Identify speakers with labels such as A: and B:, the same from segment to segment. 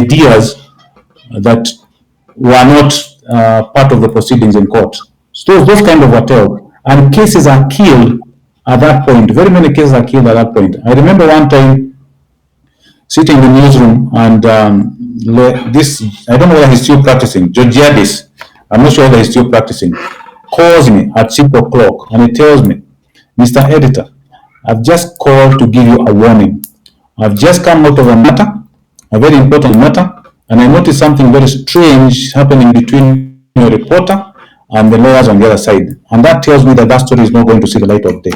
A: ideas that were not part of the proceedings in court. So those kind of hotels. And cases are killed at that point. Very many cases are killed at that point. I remember one time sitting in the newsroom and this, I don't know whether he's still practicing, Judicial, I'm not sure whether he's still practicing, calls me at 6 o'clock and he tells me, Mr. Editor, I've just called to give you a warning. I've just come out of a matter, a very important matter, and I noticed something very strange happening between your reporter and the lawyers on the other side. And that tells me that that story is not going to see the light of day.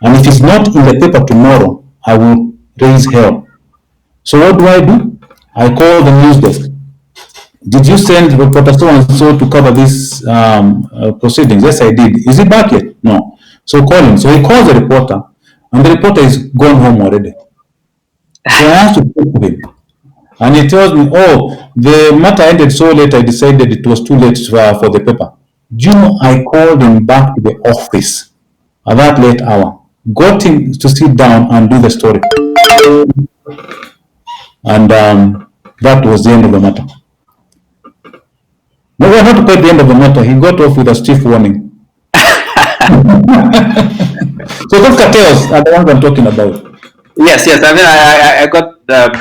A: And if it's not in the paper tomorrow, I will raise hell. So what do? I call the news desk. Did you send reporter so and so to cover these proceedings? Yes, I did. Is he back yet? No. So call him. So he calls the reporter, and the reporter is gone home already. So I have to talk to him. And he tells me, oh, the matter ended so late, I decided it was too late for the paper. Do you know, I called him back to the office at that late hour, got him to sit down and do the story. And that was the end of the matter. No, we're not quite the end of the matter. He got off with a stiff warning. So those cartels are the ones I'm talking about.
B: Yes. I mean, I got and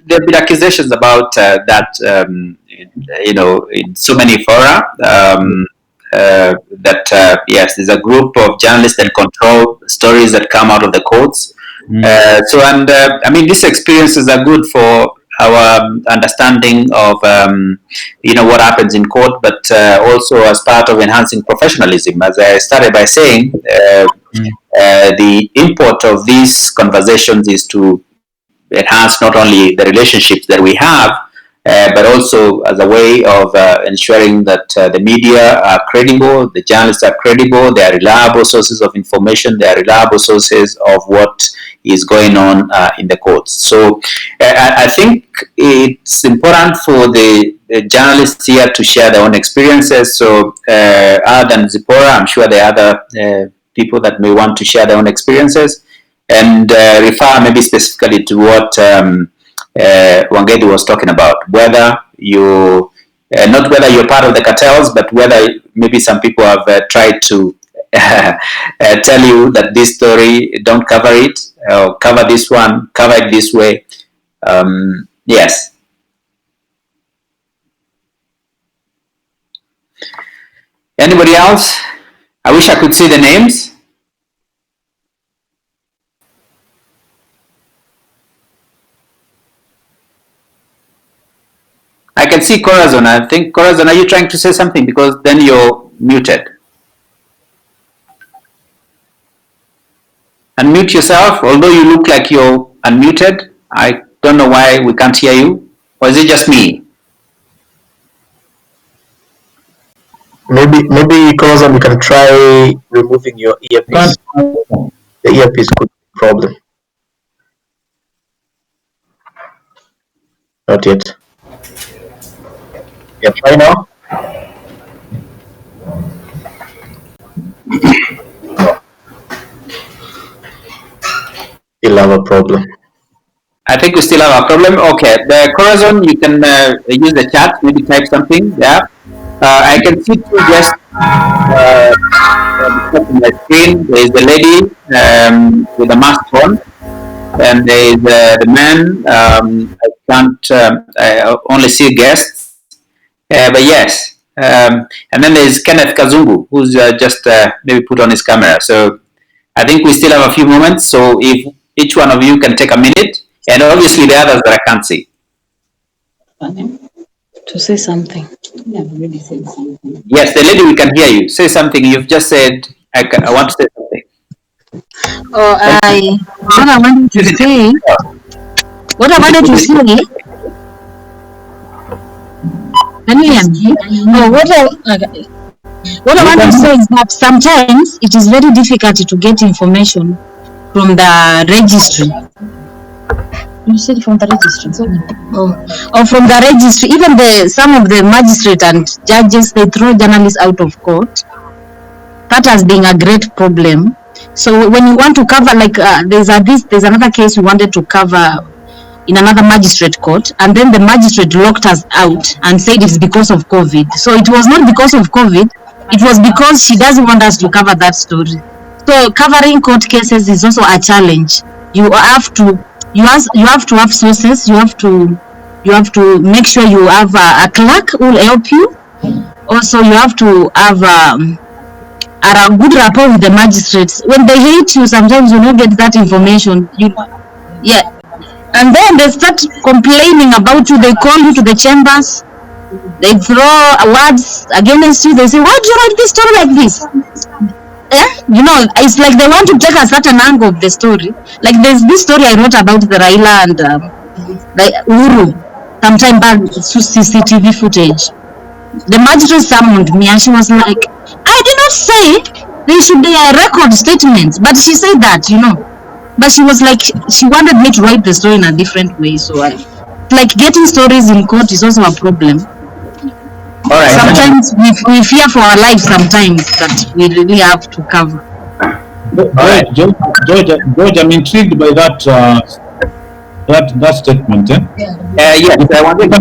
B: there have been accusations about that. In so many fora that yes, there's a group of journalists that control stories that come out of the courts. I mean, these experiences are good for our understanding of what happens in court, but also as part of enhancing professionalism. As I started by saying, the import of these conversations is to enhance not only the relationships that we have, but also as a way of ensuring that the media are credible, the journalists are credible, they are reliable sources of information, they are reliable sources of what is going on in the courts. So I think it's important for the journalists here to share their own experiences. So other than Zipporah, I'm sure there are other people that may want to share their own experiences and refer maybe specifically to what Wangethi was talking about, whether you not whether you're part of the cartels, but whether maybe some people have tried to tell you that this story, don't cover it, or cover this one, cover it this way. Yes. Anybody else? I wish I could see the names. I can see Corazon. I think, Corazon, are you trying to say something? Because then you're muted. Unmute yourself. Although you look like you're unmuted, I don't know why we can't hear you. Or is it just me?
C: Maybe Corazon, you can try removing your earpiece. The earpiece could be a problem. Not yet. Yeah, try now. Still have a problem.
B: I think we still have a problem. Okay, the Corazon, you can use the chat, maybe type something. Yeah, I can see two guests on my screen. There is the lady with the mask on, and there is the man. I can't. I only see guests, but yes. And then there is Kenneth Kazungu, who's just maybe put on his camera. So I think we still have a few moments. So if each one of you can take a minute, and obviously the others that I can't see.
D: To say something. Yeah, I've already said something.
B: Yes, the lady, we can hear you. Say something. You've just said, I want to say something.
D: What I wanted to say, can you hear me? No, what I want to say is that sometimes it is very difficult to get information from the registry. You said from the registry, or from the registry. Even some of the magistrates and judges, they throw journalists out of court. That has been a great problem. So when you want to cover, like there's another case we wanted to cover in another magistrate court, and then the magistrate locked us out and said it's because of COVID. So it was not because of COVID, it was because she doesn't want us to cover that story. So covering court cases is also a challenge. You have to have sources, you have to make sure you have a clerk who will help you. Also, you have to have a good rapport with the magistrates. When they hate you, sometimes you don't get that information. And then they start complaining about you. They call you to the chambers. They throw words against you. They say, why do you write this story like this? It's like they want to take a certain angle of the story. Like there's this story I wrote about the Raila and Uhuru sometime back, CCTV footage. The magistrate summoned me and she was like, I did not say they should record statements, but she said that, But she was like, she wanted me to write the story in a different way. So like getting stories in court is also a problem.
B: All right.
D: Sometimes we fear for our lives sometimes that we really have to cover.
A: All right. George, I'm intrigued by that statement.
B: Yes, I wanted to